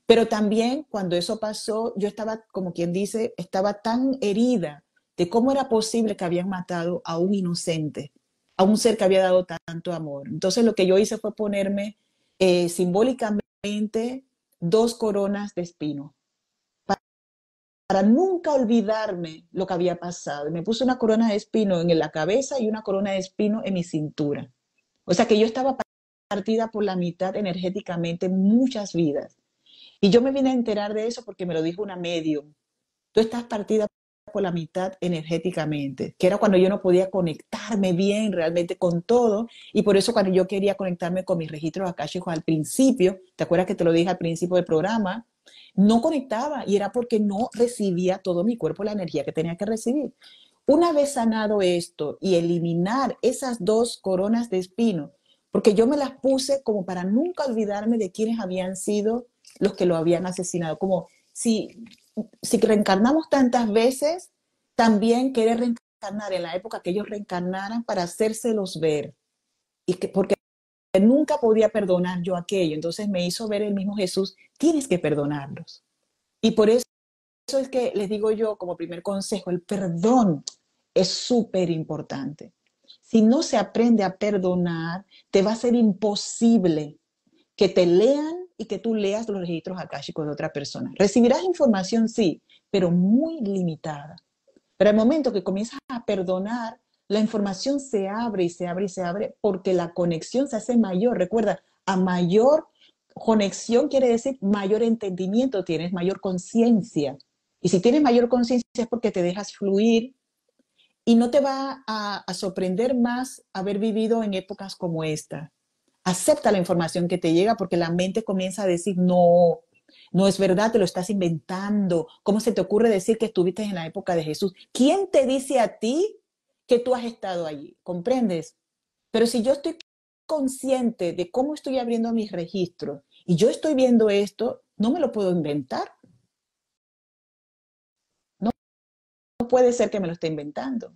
Pero también cuando eso pasó, yo estaba, como quien dice, estaba tan herida de cómo era posible que habían matado a un inocente, a un ser que había dado tanto amor. Entonces lo que yo hice fue ponerme simbólicamente dos coronas de espino para nunca olvidarme lo que había pasado. Me puse una corona de espino en la cabeza y una corona de espino en mi cintura. O sea que yo estaba partida por la mitad energéticamente muchas vidas. Y yo me vine a enterar de eso porque me lo dijo una medium. Tú estás partida por la mitad energéticamente, que era cuando yo no podía conectarme bien realmente con todo, y por eso cuando yo quería conectarme con mis registros akáshicos al principio, ¿te acuerdas que te lo dije al principio del programa? No conectaba y era porque no recibía todo mi cuerpo la energía que tenía que recibir. Una vez sanado esto y eliminar esas dos coronas de espino, porque yo me las puse como para nunca olvidarme de quiénes habían sido los que lo habían asesinado, como si reencarnamos tantas veces, también querer reencarnar en la época que ellos reencarnaran para hacérselos ver. Y que, porque nunca podía perdonar yo aquello. Entonces me hizo ver el mismo Jesús, tienes que perdonarlos. Y por eso es que les digo yo como primer consejo, el perdón es súper importante. Si no se aprende a perdonar, te va a ser imposible que te lean y que tú leas los registros akáshicos de otra persona. Recibirás información, sí, pero muy limitada. Pero al momento que comienzas a perdonar, la información se abre y se abre y se abre porque la conexión se hace mayor. Recuerda, a mayor conexión quiere decir mayor entendimiento tienes, mayor conciencia. Y si tienes mayor conciencia es porque te dejas fluir y no te va a sorprender más haber vivido en épocas como esta. Acepta la información que te llega porque la mente comienza a decir, no, no es verdad, te lo estás inventando. ¿Cómo se te ocurre decir que estuviste en la época de Jesús? ¿Quién te dice a ti que tú has estado allí? ¿Comprendes? Pero si yo estoy consciente de cómo estoy abriendo mis registros y yo estoy viendo esto, no me lo puedo inventar. No, no puede ser que me lo esté inventando.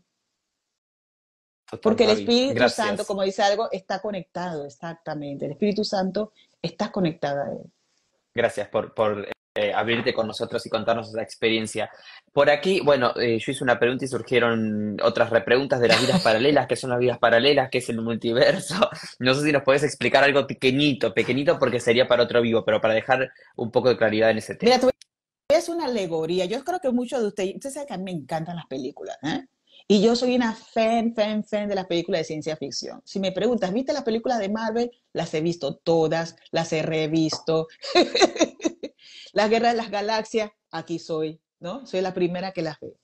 Total,
Porque el
Gaby.
Espíritu Santo,
Gracias.
como dice algo, está conectado, exactamente. El Espíritu Santo está conectado a él.
Gracias por abrirte con nosotros y contarnos esa experiencia. Por aquí, bueno, yo hice una pregunta y surgieron otras repreguntas de las vidas paralelas. ¿Qué son las vidas paralelas? ¿Qué es el multiverso? No sé si nos puedes explicar algo pequeñito, pequeñito porque sería para otro vivo, pero para dejar un poco de claridad en ese
Mira,
tema.
es una alegoría. Yo creo que muchos de ustedes saben que a mí me encantan las películas, ¿eh? Y yo soy una fan de las películas de ciencia ficción. Si me preguntas, ¿viste las películas de Marvel? Las he visto todas, las he revisto. La Guerra de las Galaxias, aquí soy, ¿no? Soy la primera que las ve.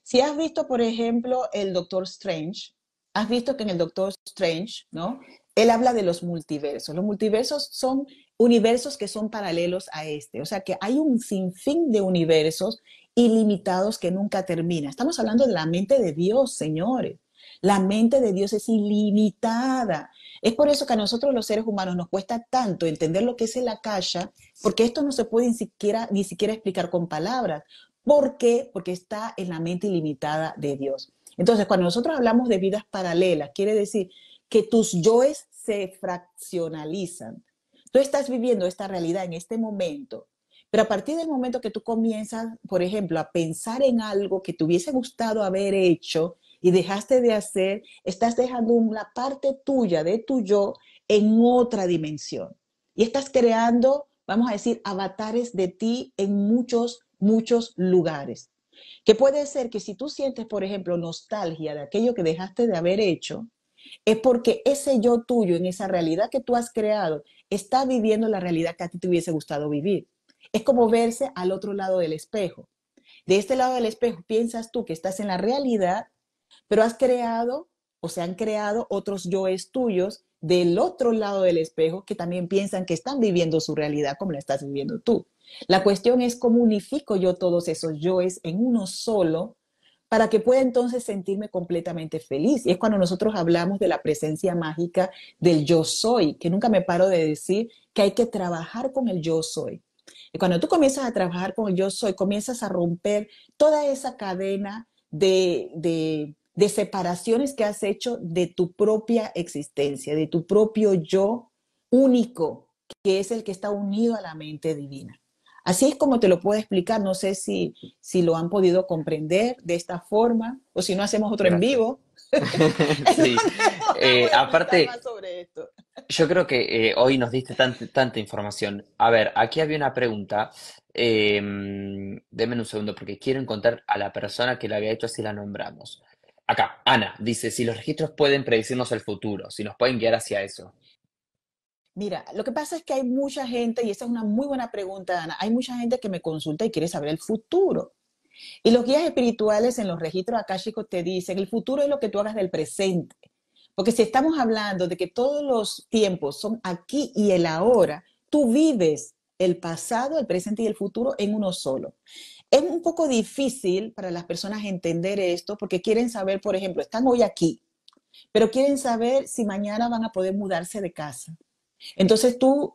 Si has visto, por ejemplo, el Doctor Strange, has visto que en el Doctor Strange, ¿no? Él habla de los multiversos. Los multiversos son universos que son paralelos a este. O sea que hay un sinfín de universos ilimitados que nunca termina. Estamos hablando de la mente de Dios, señores. La mente de Dios es ilimitada. Es por eso que a nosotros los seres humanos nos cuesta tanto entender lo que es el akasha, porque esto no se puede ni siquiera explicar con palabras. ¿Por qué? Porque está en la mente ilimitada de Dios. Entonces, cuando nosotros hablamos de vidas paralelas, quiere decir que tus yoes se fraccionalizan. Tú estás viviendo esta realidad en este momento, pero a partir del momento que tú comienzas, por ejemplo, a pensar en algo que te hubiese gustado haber hecho y dejaste de hacer, estás dejando una parte tuya de tu yo en otra dimensión. Y estás creando, vamos a decir, avatares de ti en muchos lugares. Que puede ser que si tú sientes, por ejemplo, nostalgia de aquello que dejaste de haber hecho, es porque ese yo tuyo, en esa realidad que tú has creado, está viviendo la realidad que a ti te hubiese gustado vivir. Es como verse al otro lado del espejo. De este lado del espejo piensas tú que estás en la realidad, pero has creado o se han creado otros yoes tuyos del otro lado del espejo que también piensan que están viviendo su realidad como la estás viviendo tú. La cuestión es cómo unifico yo todos esos yoes en uno solo para que pueda entonces sentirme completamente feliz. Y es cuando nosotros hablamos de la presencia mágica del yo soy, que nunca me paro de decir que hay que trabajar con el yo soy. Y cuando tú comienzas a trabajar con el yo soy, comienzas a romper toda esa cadena de separaciones que has hecho de tu propia existencia, de tu propio yo único, que es el que está unido a la mente divina. Así es como te lo puedo explicar. No sé si lo han podido comprender de esta forma o si no hacemos otro en
Gracias.
vivo.
Sí.
Voy a explicar
Aparte,
más sobre esto.
yo creo que hoy nos diste tanta información. A ver, aquí había una pregunta. Denme un segundo porque quiero encontrar a la persona que la había hecho, así la nombramos. Acá, Ana, dice, si los registros pueden predecirnos el futuro, si nos pueden guiar hacia eso.
Mira, lo que pasa es que hay mucha gente, y esa es una muy buena pregunta, Ana, hay mucha gente que me consulta y quiere saber el futuro. Y los guías espirituales en los registros akáshicos te dicen, el futuro es lo que tú hagas del presente. Porque si estamos hablando de que todos los tiempos son aquí y el ahora, tú vives el pasado, el presente y el futuro en uno solo. Es un poco difícil para las personas entender esto porque quieren saber, por ejemplo, están hoy aquí, pero quieren saber si mañana van a poder mudarse de casa. Entonces tú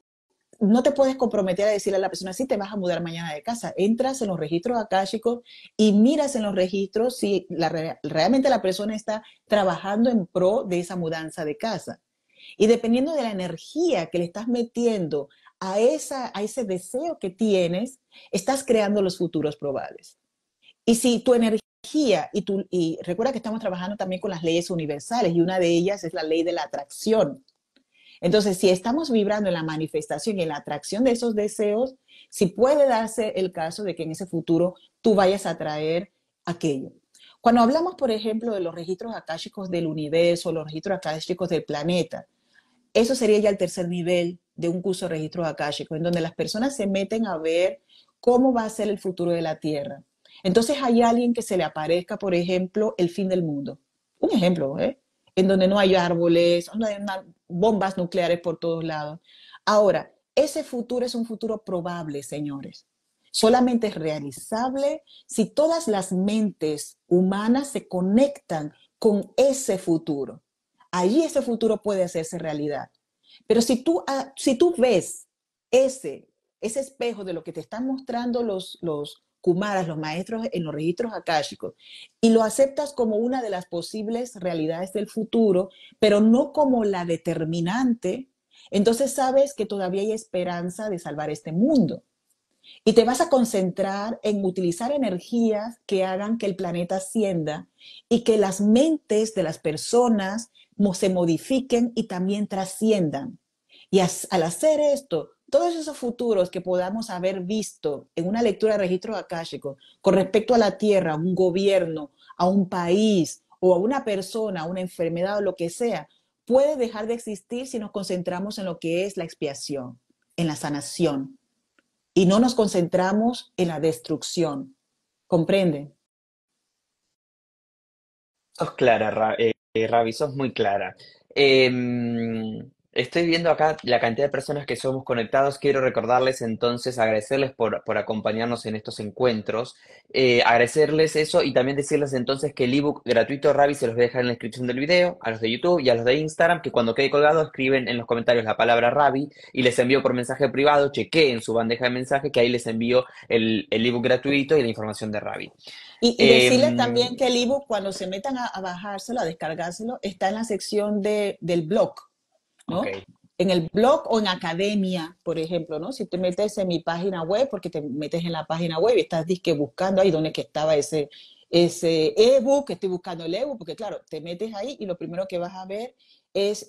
no te puedes comprometer a decirle a la persona si te vas a mudar mañana de casa. Entras en los registros akáshicos y miras en los registros si realmente la persona está trabajando en pro de esa mudanza de casa. Y dependiendo de la energía que le estás metiendo a ese deseo que tienes, estás creando los futuros probables. Y si tu energía, y recuerda que estamos trabajando también con las leyes universales, y una de ellas es la ley de la atracción. Entonces, si estamos vibrando en la manifestación y en la atracción de esos deseos, si puede darse el caso de que en ese futuro tú vayas a traer aquello. Cuando hablamos, por ejemplo, de los registros akáshicos del universo, los registros akáshicos del planeta, eso sería ya el tercer nivel de un curso de registros akáshicos, en donde las personas se meten a ver cómo va a ser el futuro de la Tierra. Entonces hay alguien que se le aparezca, por ejemplo, el fin del mundo. Un ejemplo, ¿eh? En donde no hay árboles, donde hay bombas nucleares por todos lados. Ahora, ese futuro es un futuro probable, señores. Solamente es realizable si todas las mentes humanas se conectan con ese futuro. Allí ese futuro puede hacerse realidad. Pero si tú ves ese espejo de lo que te están mostrando los kumaras, los maestros en los registros akáshicos, y lo aceptas como una de las posibles realidades del futuro, pero no como la determinante, entonces sabes que todavía hay esperanza de salvar este mundo. Y te vas a concentrar en utilizar energías que hagan que el planeta ascienda y que las mentes de las personas se modifiquen y también trasciendan. Y al hacer esto, todos esos futuros que podamos haber visto en una lectura de registros akáshicos con respecto a la Tierra, a un gobierno, a un país o a una persona, a una enfermedad o lo que sea, puede dejar de existir si nos concentramos en lo que es la expiación, en la sanación, y no nos concentramos en la destrucción. ¿Comprende?
Sos clara, Ravi, sos muy clara. Estoy viendo acá la cantidad de personas que somos conectados. Quiero recordarles entonces, agradecerles por acompañarnos en estos encuentros, agradecerles eso y también decirles entonces que el ebook gratuito Ravi se los voy a dejar en la descripción del video, a los de YouTube y a los de Instagram, que cuando quede colgado escriben en los comentarios la palabra Ravi y les envío por mensaje privado, chequeen su bandeja de mensaje que ahí les envío el ebook gratuito y la información de Ravi.
Y decirles
Em,
también que el ebook, cuando se metan a bajárselo, a descargárselo, está en la sección del blog,
ok,
¿no? En el blog o en academia, por ejemplo, ¿no? Si te metes en mi página web, porque te metes en la página web y estás disque buscando ahí donde que estaba ese ebook, que estoy buscando el ebook, porque claro, te metes ahí y lo primero que vas a ver es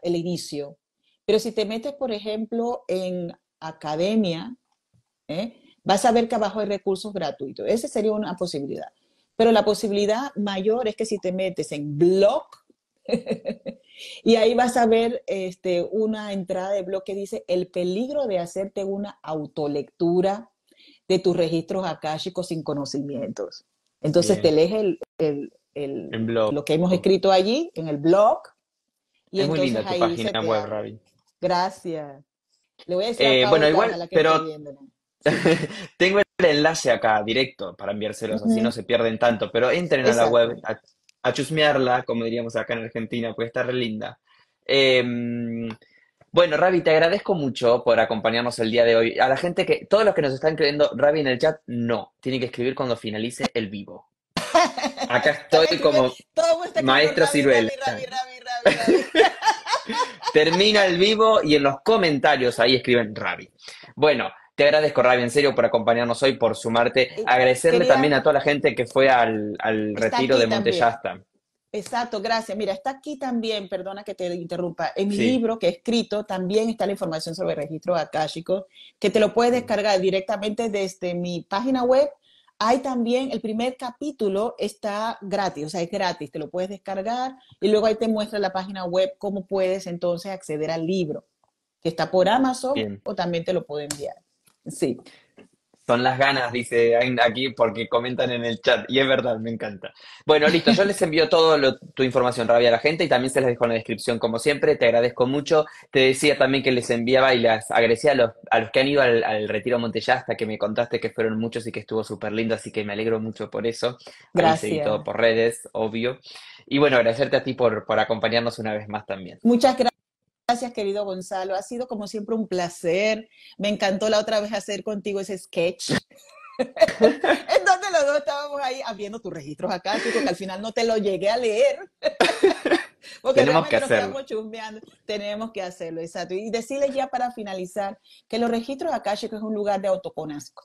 el inicio. Pero si te metes, por ejemplo, en academia, ¿eh? Vas a ver que abajo hay recursos gratuitos. Esa sería una posibilidad. Pero la posibilidad mayor es que si te metes en blog, y ahí vas a ver una entrada de blog que dice el peligro de hacerte una autolectura de tus registros akáshicos sin conocimientos. Entonces te
bien,
lees
en blog.
lo que hemos escrito allí en el blog y
Es muy
entonces
linda tu
ahí se
página
te
web,
abre.
Ravi.
Gracias. Le voy a decir a
Bueno,
Paola,
igual,
ojalá que esté
pero
viéndolo. Sí.
tengo el enlace acá directo para enviárselos, así no
Ujú.
se pierden tanto. Pero entren a la web
Exacto.
a chusmearla, como diríamos acá en Argentina, pues está re linda. Eh, bueno, Ravi, te agradezco mucho por acompañarnos el día de hoy. A la gente todos los que nos están creyendo, Ravi en el chat, no, tiene que escribir cuando finalice el vivo. Acá
Están
estoy
escribiendo,
como
todo el mundo está escribiendo
maestro
Ravi,
ciruela.
Ravi, Ravi, Ravi, Ravi, Ravi.
Termina el vivo y en los comentarios ahí escriben Ravi. Bueno, te agradezco, Ravi, en serio, por acompañarnos hoy, por sumarte. Agradecerle también
Quería,
a toda la gente que fue al
está
retiro de
aquí
Monte
también.
Shasta.
Exacto, gracias. Mira, está aquí también, perdona que te interrumpa. En mi
Sí.
libro que he escrito también está la información sobre registros akáshicos, que te lo puedes descargar directamente desde mi página web. Hay también el primer capítulo, está gratis, o sea, es gratis, te lo puedes descargar y luego ahí te muestra la página web cómo puedes entonces acceder al libro, que está por Amazon
Bien.
o también te lo puedo enviar. Sí,
Son las ganas, dice aquí, porque comentan en el chat. Y es verdad, me encanta. Bueno, listo. Yo les envío tu información, Ravi, a la gente y también se les dejo en la descripción, como siempre. Te agradezco mucho. Te decía también que les enviaba y les agradecía a los que han ido al Retiro Monte Yasta, que me contaste que fueron muchos y que estuvo súper lindo, así que me alegro mucho por eso. Ahí seguí todo
gracias.
por redes, obvio. Y bueno, agradecerte a ti por acompañarnos una vez más también.
Muchas gracias, querido Gonzalo. Ha sido como siempre un placer. Me encantó la otra vez hacer contigo ese sketch. En donde los dos estábamos ahí viendo tus registros acá, chico, que al final no te lo llegué a leer, porque
Tenemos que
realmente nos
hacerlo.
quedamos chusmeando. Tenemos que hacerlo, exacto. Y decirles ya para finalizar que los registros akáshicos es un lugar de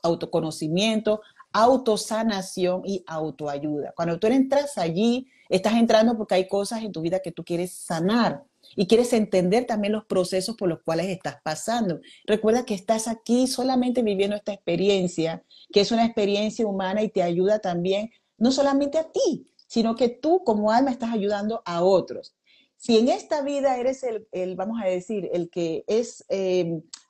autoconocimiento, autosanación y autoayuda. Cuando tú entras allí, estás entrando porque hay cosas en tu vida que tú quieres sanar y quieres entender también los procesos por los cuales estás pasando. Recuerda que estás aquí solamente viviendo esta experiencia, que es una experiencia humana y te ayuda también no solamente a ti, sino que tú como alma estás ayudando a otros. Si en esta vida eres vamos a decir, el que es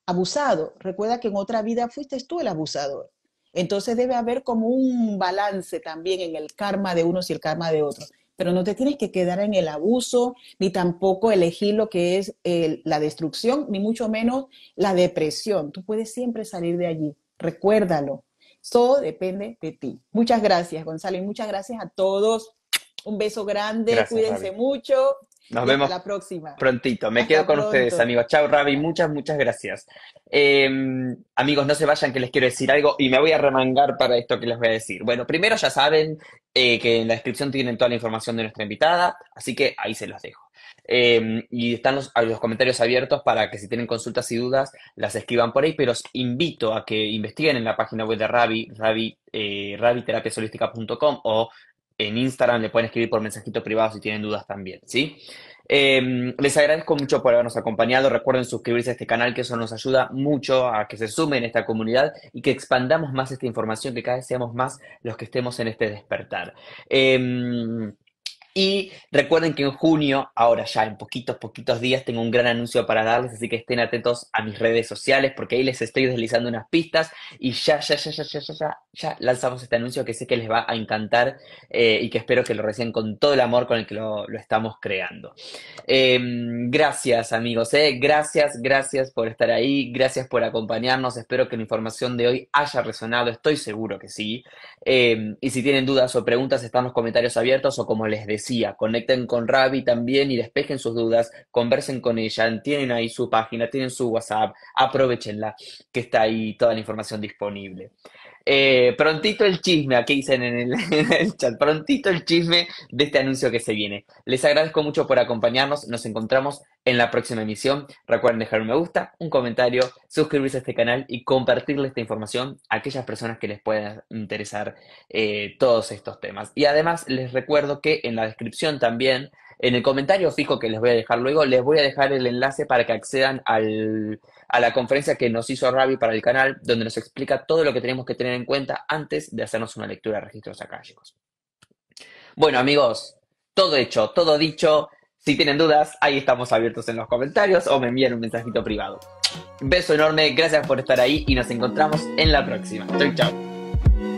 abusado, recuerda que en otra vida fuiste tú el abusador. Entonces debe haber como un balance también en el karma de unos y el karma de otros. Pero no te tienes que quedar en el abuso, ni tampoco elegir lo que es la destrucción, ni mucho menos la depresión. Tú puedes siempre salir de allí. Recuérdalo. Todo depende de ti. Muchas gracias, Gonzalo, y muchas gracias a todos. Un beso grande,
Gracias,
cuídense
Ravi.
mucho
Nos
y hasta
vemos
la próxima.
prontito. Me quedo
Hasta
con ustedes,
pronto.
amigos. Chao, Ravi. Muchas, muchas gracias. Eh, amigos, no se vayan que les quiero decir algo y me voy a remangar para esto que les voy a decir. Bueno, primero ya saben que en la descripción tienen toda la información de nuestra invitada, así que ahí se los dejo. Y están los comentarios abiertos para que si tienen consultas y dudas las escriban por ahí, pero os invito a que investiguen en la página web de raviterapiasolística.com o en Instagram le pueden escribir por mensajito privado si tienen dudas también, ¿sí? Les agradezco mucho por habernos acompañado. Recuerden suscribirse a este canal, que eso nos ayuda mucho a que se sumen a esta comunidad y que expandamos más esta información, que cada vez seamos más los que estemos en este despertar. Y recuerden que en junio, ahora ya en poquitos días, tengo un gran anuncio para darles, así que estén atentos a mis redes sociales porque ahí les estoy deslizando unas pistas y ya lanzamos este anuncio que sé que les va a encantar y que espero que lo reciban con todo el amor con el que lo estamos creando. Gracias amigos, gracias por estar ahí, gracias por acompañarnos, espero que la información de hoy haya resonado, estoy seguro que sí. Y si tienen dudas o preguntas, están los comentarios abiertos o como les decía, conecten con Ravi también y despejen sus dudas, conversen con ella, tienen ahí su página, tienen su WhatsApp, aprovechenla, que está ahí toda la información disponible. Prontito el chisme, aquí dicen en el chat, prontito el chisme de este anuncio que se viene. Les agradezco mucho por acompañarnos, nos encontramos en la próxima emisión. Recuerden dejar un me gusta, un comentario, suscribirse a este canal y compartirle esta información a aquellas personas que les puedan interesar todos estos temas. Y además les recuerdo que en la descripción también, en el comentario fijo que les voy a dejar luego, les voy a dejar el enlace para que accedan a la conferencia que nos hizo Ravi para el canal, donde nos explica todo lo que tenemos que tener en cuenta antes de hacernos una lectura de registros akáshicos. Bueno, amigos, todo hecho, todo dicho. Si tienen dudas, ahí estamos abiertos en los comentarios o me envían un mensajito privado. Un beso enorme, gracias por estar ahí y nos encontramos en la próxima. Chau, chau.